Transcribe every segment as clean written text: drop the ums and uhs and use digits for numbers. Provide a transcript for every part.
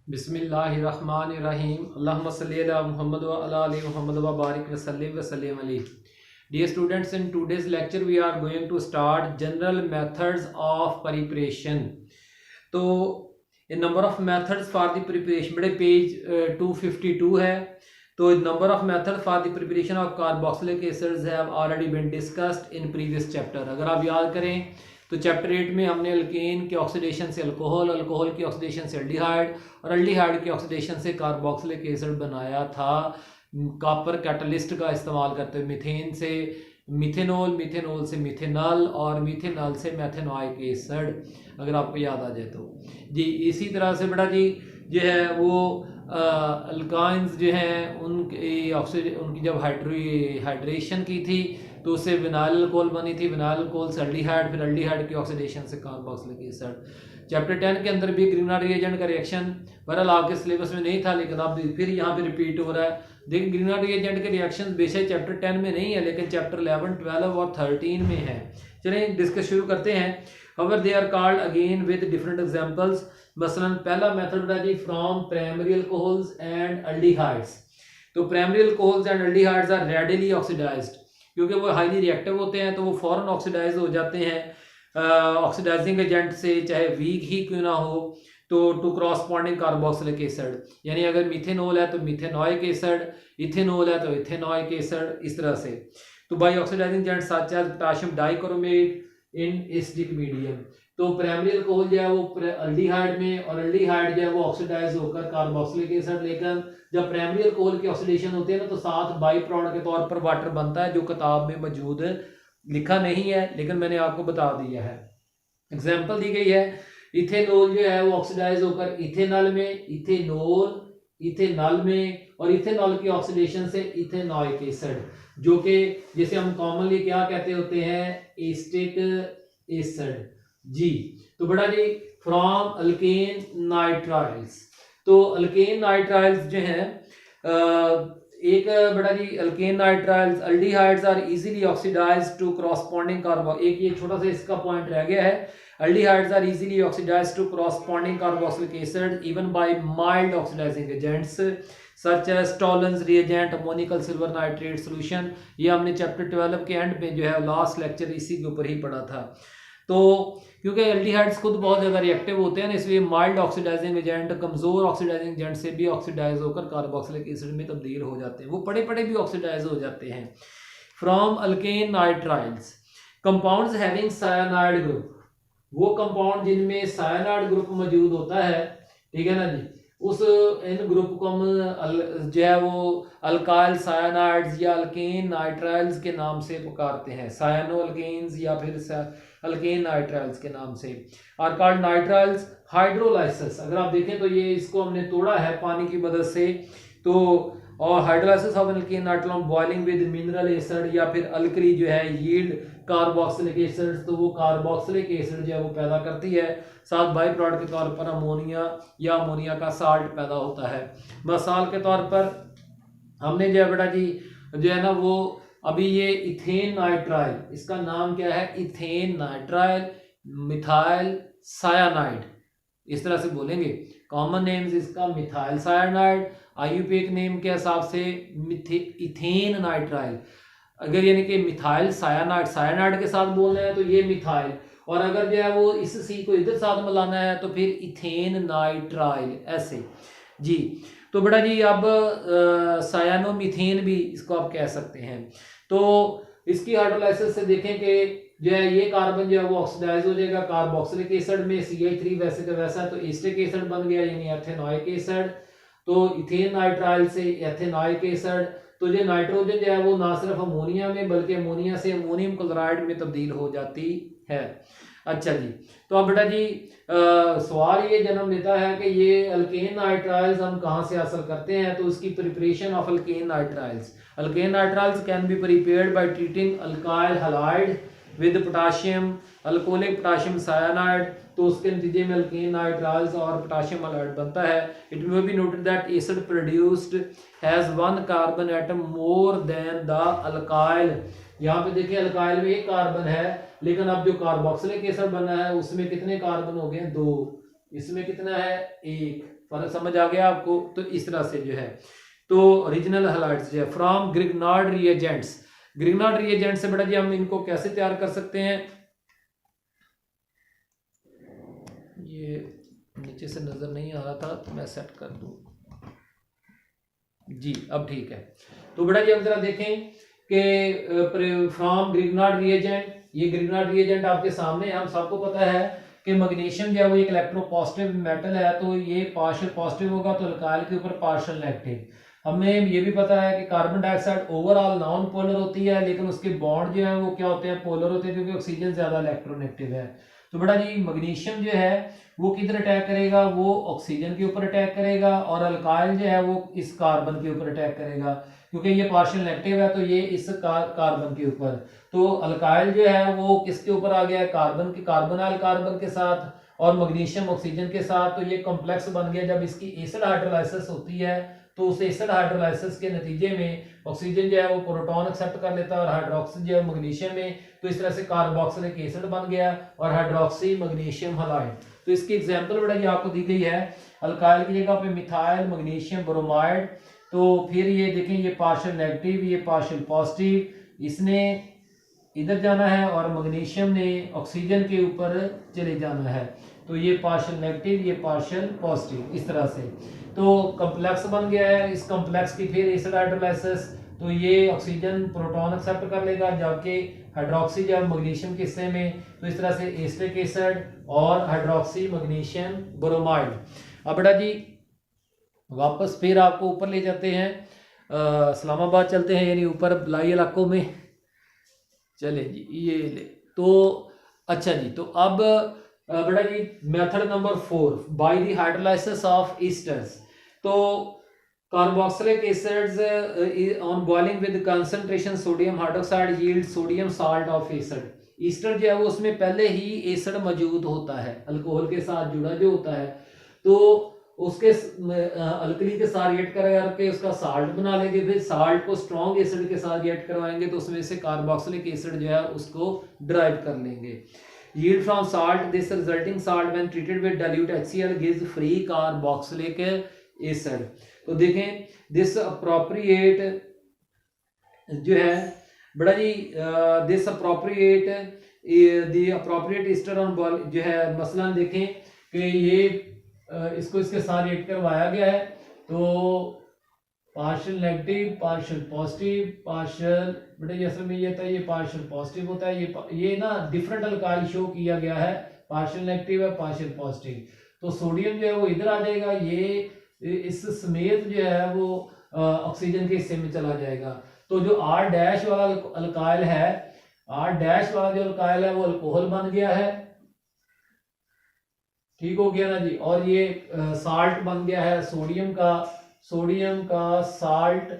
बिस्मिल्लाहिर्रहमानिर्रहीम अल्लाहुम्मा सल्ली अला मुहम्मद व अला आलि मुहम्मद व बारिक व सल्लिम अलैहि। Dear students, in today's lecture we are going to start general methods of preparation. तो a number of methods for the preparation बड़े पेज 252 है। तो number of methods for the preparation of carboxylic acids have already been discussed in previous chapter। अगर आप याद करें तो chapter 8 में हमने अल्केन के ऑक्सीडेशन से अल्कोहल, अल्कोहल की ऑक्सीडेशन से एल्डिहाइड और एल्डिहाइड की ऑक्सीडेशन से कार्बोक्सिलिक एसिड बनाया था कॉपर कैटलिस्ट का इस्तेमाल करते हुए। मीथेन से मिथेनॉल, मिथेनॉल से मिथेनॉल और मिथेनॉल से मैथेनोइक एसिड, अगर आपको याद आ जाए तो जी। इसी तरह से बेटा जी जो है वो अल्काइंस जो हैं उनकी जब हाइड्रेशन की थी तो उससे विनाइल अल्कोहल बनी थी, विनाइल अल्कोहल से एल्डिहाइड, फिर एल्डिहाइड की ऑक्सीडेशन से कार्बोक्सिलिक एसिड। चैप्टर 10 के अंदर भी ग्रीनर रिएजेंट का रिएक्शन बहरहाल आपके सिलेबस में नहीं था, लेकिन अब फिर यहाँ पे रिपीट हो रहा है। देखिए ग्रीनर रिएजेंट के रिएक्शन बेशक चैप्टर 10 में नहीं है, लेकिन चैप्टर 11, 12 और 13 में है। चलें डिस्कस शुरू करते हैं। However, they are called again with different examples। मसलन पहला मेथड है जी from primary alcohols and aldehydes. तो primary alcohols and aldehydes are readily oxidized, क्योंकि वो हाईली रिएक्टिव होते हैं तो वो फौरन ऑक्सीडाइज हो जाते हैं ऑक्सीडाइजिंग एजेंट से, चाहे वीक ही क्यों ना हो। तो टू क्रॉसपॉन्डिंग कार्बोक्सिलिक एसिड, यानी अगर मिथेनॉल है तो मिथेनोइक एसिड, इथेनॉल है तो इथेनोइक एसिड, इस तरह से। तो by oxidising agent such as potassium dichromate in acidic medium. तो प्राइमरी अल्कोहल जो है वो एल्डिहाइड में, और एल्डिहाइड जो है वो ऑक्सीडाइज होकर कार्बोक्सिलिक एसिड, लेकिन जब प्राइमरी अल्कोहल की ऑक्सीडेशन होती है ना तो साथ बाई प्रोडक्ट के तौर पर वाटर बनता है, जो किताब में मौजूद लिखा नहीं है लेकिन मैंने आपको बता दिया है। एग्जाम्पल दी गई है, इथेनॉल जो है वो ऑक्सीडाइज होकर इथेनॉल में, इथेनॉल में, और इथेनॉल की ऑक्सीडेशन से इथेनोइक एसिड, जो कि जिसे हम कॉमनली क्या कहते होते हैं, एसिटिक एसिड जी। तो बड़ा जी फ्रॉम अल्केन नाइट्राइल्स। तो अल्केन नाइट्राइल्स जो हैं एक बड़ा जी alkane nitriles aldehydes are easily oxidized to corresponding कार्बो, एक ये छोटा सा इसका पॉइंट रह गया है। Aldehydes are easily oxidized to corresponding carboxylic acid even by mild oxidizing agents such as Tollens reagent, ammonical silver nitrate solution। ये हमने चैप्टर 12 के एंड में जो है लास्ट लेक्चर इसी के ऊपर ही पढ़ा था। तो क्योंकि एल्डिहाइड्स खुद बहुत ज़्यादा रिएक्टिव होते हैं ना, इसलिए माइल्ड ऑक्सीडाइजिंग एजेंट, कमज़ोर ऑक्सीडाइजिंग एजेंट से भी ऑक्सीडाइज होकर कार्बोक्सिलिक एसिड में तब्दील हो जाते हैं, वो पड़े पड़े भी ऑक्सीडाइज हो जाते हैं। From alkane nitriles compounds having cyanide group, वो कंपाउंड जिनमें साइनाइड ग्रुप मौजूद होता है, ठीक है ना जी, उस इन ग्रुप को हम जो है वो अल्काइल साइनाइड्स या अल्केन नाइट्राइल्स के नाम से पुकारते हैं, साइनो अल्केन्स या फिर अल्केन नाइट्राइल्स के नाम से। Are called nitriles hydrolysis. अगर आप देखें तो ये इसको हमने तोड़ा है पानी की मदद से, तो और hydrolysis of alkane नाइट्रोल boiling with mineral acid, या फिर अल्कली जो है यील्ड कार्बोक्सिलिक एसिड, तो वो कार्बोक्सिलिक एसिड जो है वो पैदा करती है, साथ बाई प्रोडक्ट के तौर पर अमोनिया या अमोनिया का साल्ट पैदा होता है। मिसाल के तौर पर हमने जो है बेटा जी जो है ना वो अभी ये इथेन नाइट्राइल, इसका नाम क्या है, इथेन नाइट्राइल मिथाइल सायानाइड, इस तरह से बोलेंगे। कॉमन नेम्स इसका मिथाइल सायानाइड, आईयूपीए नेम के हिसाब से इथेन नाइट्राइल। अगर यानी कि मिथाइल सायानाइड, सायानाइड के साथ बोलना है तो ये मिथाइल, और अगर जो है वो इस सी को इधर साथ मिलाना है तो फिर इथेन नाइट्राइल, ऐसे जी। तो बेटा जी अब सायानोमीथेन भी इसको आप कह सकते हैं। तो इसकी हाइड्रोलाइसिस से देखें कि जो है ये कार्बन जो है वो ऑक्सीडाइज हो जाएगा कार्बोक्सिलिक एसिड में, CH3 वैसे का वैसा, तो एसिटिक एसिड बन गया यानी एथेनोइक एसिड। तो इथेन नाइट्राइल से एथेनोइक एसिड, तो जो नाइट्रोजन जो है वो ना सिर्फ अमोनिया में बल्कि अमोनिया से अमोनियम क्लोराइड में तब्दील हो जाती है। अच्छा जी, तो अब बेटा जी सवाल ये जन्म लेता है कि ये अल्केन नाइट्राइल्स हम कहाँ से हासिल करते हैं। तो उसकी preparation of alkane nitriles, alkane nitriles can be prepared by treating alkyl halide with potassium, alcoholic potassium cyanide, तो उसके नतीजे में अल्केन नाइट्राइल्स और पोटाशियम हैलाइड बनता है। It may be noted that acid produced has one carbon atom more than the alkyl. यहाँ पे देखिए अल्काइल में एक कार्बन है, लेकिन अब जो कार्बोक्सिलिक एसिड बना है उसमें कितने कार्बन हो गए, 2। इसमें कितना है 1। फर्क समझ आ गया आपको? तो इस तरह से जो है तो ओरिजिनल हैलाइड्स जो है from Grignard reagents. Grignard reagent से बेटा जी हम इनको कैसे तैयार कर सकते हैं? ये नीचे से नजर नहीं आ रहा था तो मैं सेट कर दूं जी, अब ठीक है। तो बेटा जी हम जरा देखें कि फ्रॉम ग्रिग्नार्ड रिएजेंट, ये ग्रिग्नार्ड रिएजेंट आपके सामने है। हम सबको पता है कि मैग्नीशियम जो है वो एक इलेक्ट्रोपॉजिटिव मेटल है, तो ये पार्शियल पॉजिटिव होगा तो अल्काइल के ऊपर पार्शियल नेगेटिव। हमें ये भी पता है कि carbon dioxide overall non polar होती है, लेकिन उसके बॉन्ड जो है वो क्या होते हैं, पोलर होते हैं, क्योंकि ऑक्सीजन ज्यादा इलेक्ट्रोनेगेटिव है। तो बेटा जी मैग्नीशियम जो है वो किधर अटैक करेगा? वो ऑक्सीजन के ऊपर अटैक करेगा, और अल्काइल जो है वो इस कार्बन के ऊपर अटैक करेगा, क्योंकि ये पार्शियल नेगेटिव है तो ये इस कार्बन के ऊपर। तो अल्काइल जो है वो किसके ऊपर आ गया है? कार्बन के, कार्बोनाइल कार्बन के साथ, और मैग्नीशियम ऑक्सीजन के साथ। तो ये कॉम्प्लेक्स बन गया। जब इसकी एसिड हाइड्रोलाइसिस होती है तो उस एसिड हाइड्रोलाइसिस के नतीजे में ऑक्सीजन जो है वो प्रोटॉन एक्सेप्ट कर लेता है और हाइड्रोक्सी जो है मैग्नीशियम में, तो इस तरह से कार्बोक्सिलिक एसिड बन गया और हाइड्रोक्सी मैग्नीशियम हैलाइड। तो इसकी एग्जांपल बेटा ये आपको दी गई है। अल्काइल की जगह पे मिथाइल मैग्नीशियम ब्रोमाइड। तो फिर ये देखें, ये पार्शियल नेगेटिव, ये पार्शियल पॉजिटिव, इसने इधर जाना है और मैग्नीशियम ने ऑक्सीजन के ऊपर चले जाना है। तो ये पार्शियल नेगेटिव, ये पार्शियल पॉजिटिव, इस तरह से। तो कॉम्प्लेक्स बन गया है। इस कॉम्प्लेक्स की फिर एसिड हाइड्रोलाइसिस, तो ये ऑक्सीजन प्रोटॉन एक्सेप्ट कर लेगा, जबकि हाइड्रोक्सी जब मैग्नीशियम के हिस्से में, तो इस तरह से एसिटिक एसिड और हाइड्रोक्सी मैग्नीशियम ब्रोमाइड। अब बेटा जी वापस फिर आपको ऊपर ले जाते हैं, इस्लामाबाद चलते हैं, यानी ऊपर बलाई इलाकों में चले जी। ये ले तो अच्छा जी, तो अब बेटा जी method number 4 by the hydrolysis of esters. तो carboxylic acids on boiling with concentration sodium hydroxide yield sodium salt of acid. Ester जो है वो उसमें पहले ही एसिड मौजूद होता है, अल्कोहल के साथ जुड़ा जो होता है, तो उसके अल्कली के साथ रिएक्ट करके उसका साल्ट बना लेंगे। फिर साल्ट को स्ट्रॉन्ग एसिड के साथ रिएक्ट करवाएंगे तो उसमें से कार्बोक्सिलिक एसिड जो है उसको ड्राइव कर लेंगे। yield from salt, this resulting salt when treated with dilute HCl gives free carboxylic acid। तो देखें this appropriate जो है बड़ा जी this appropriate the appropriate ester on ball जो है मसलन देखें कि ये इसको इसके साथ रिएक्ट करवाया गया है, तो partial negative, partial positive, partial बेटा जैसे में ये था, ये पार्शियल पॉजिटिव होता है, ये ना डिफरेंट अल्काइल शो किया गया है, पार्शियल नेगेटिव है, पार्शियल पॉजिटिव। तो सोडियम जो है वो इधर आ जाएगा, ये इस समेत जो है वो ऑक्सीजन के हिस्से में चला जाएगा। तो जो R डैश वाला अल्काइल है, R डैश वाला जो अल्काइल है वो अल्कोहल बन गया है, ठीक हो गया ना जी। और ये साल्ट बन गया है, सोडियम का साल्ट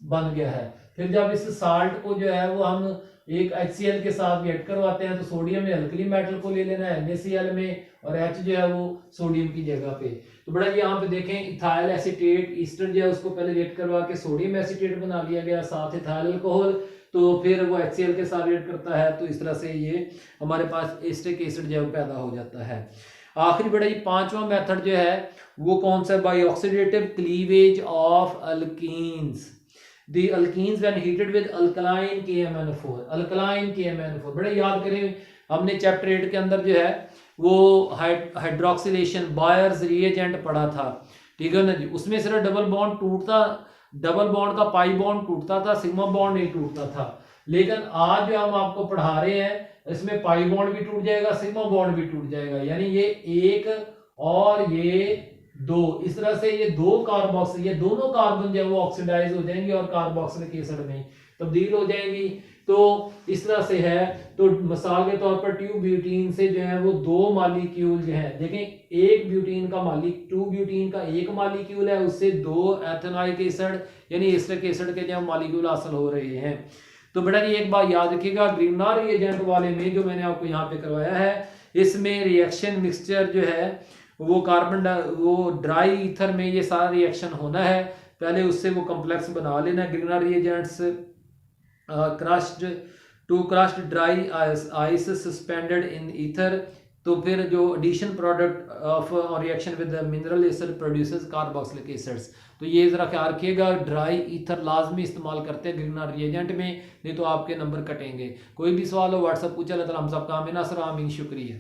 बन गया है। फिर जब इस साल्ट को जो है वो हम एक HCl के साथ रिएक्ट करवाते हैं, तो सोडियम में अल्कली मेटल को ले लेना है NaCl में, और H जो है वो सोडियम की जगह पे। तो बड़ा यहाँ पे देखें इथाइल एसीटेट ईस्टर जो है उसको पहले रिएक्ट करवा के सोडियम एसीटेट बना लिया गया, साथ इथाइल अल्कोहल, तो फिर वो HCl के साथ रिएक्ट करता है, तो इस तरह से ये हमारे पास एसिटिक एसिड जो है पैदा हो जाता है। आखिरी बड़ा ये पांचवा मेथड जो है वो कौन सा? By oxidative cleavage of alkenes. The alkenes when heated with alkaline KMnO4, alkaline KMnO4। बड़ा याद करें, हमने चैप्टर 8 के अंदर जो है वो हाइड्रोक्सिलेशन बायर्स रिएजेंट पढ़ा था, ठीक है ना जी। उसमें सिर्फ डबल बॉन्ड टूटता, डबल बॉन्ड का पाई बॉन्ड टूटता था, सिग्मा बॉन्ड नहीं टूटता था। लेकिन आज जो हम आपको पढ़ा रहे हैं इसमें पाई बॉन्ड भी टूट जाएगा, सिग्मा बॉन्ड भी टूट जाएगा, यानी ये एक और ये दो, इस तरह से ये दो कार्बोक्सिल, ये दोनों कार्बन जो है वो ऑक्सीडाइज हो जाएंगे और कार्बोक्सिलिक एसिड में तब्दील हो जाएंगी। तो इस तरह से है। तो मिसाल के तौर पर ट्यूब ब्यूटीन से जो है वो दो मॉलिक्यूल जो है, देखें एक ब्यूटीन का ट्यूब ब्यूटीन का एक मॉलिक्यूल है, उससे दो एथेनॉइक एसिड यानी एसिटिक एसिड के जो मॉलिक्यूल हासिल हो रहे हैं। तो बेटा जी एक बात याद रखिएगा, ग्रिग्नार्ड रिएजेंट वाले में जो मैंने आपको यहाँ पे करवाया है, इसमें रिएक्शन मिक्सचर जो है वो वो ड्राई ईथर में ये सारा रिएक्शन होना है। पहले उससे वो कॉम्प्लेक्स बना लेना है। Grignard reagents crushed dry ice suspended in ether. तो फिर जो addition product of reaction with mineral acid produces carboxylic acids. तो ये ज़रा ख्याल रखिएगा, ड्राई ईथर लाजमी इस्तेमाल करते हैं ग्रीनर रिएजेंट में, नहीं तो आपके नंबर कटेंगे। कोई भी सवाल हो व्हाट्सअप पूछा, हम सब काम है ना सर। आमीन, शुक्रिया।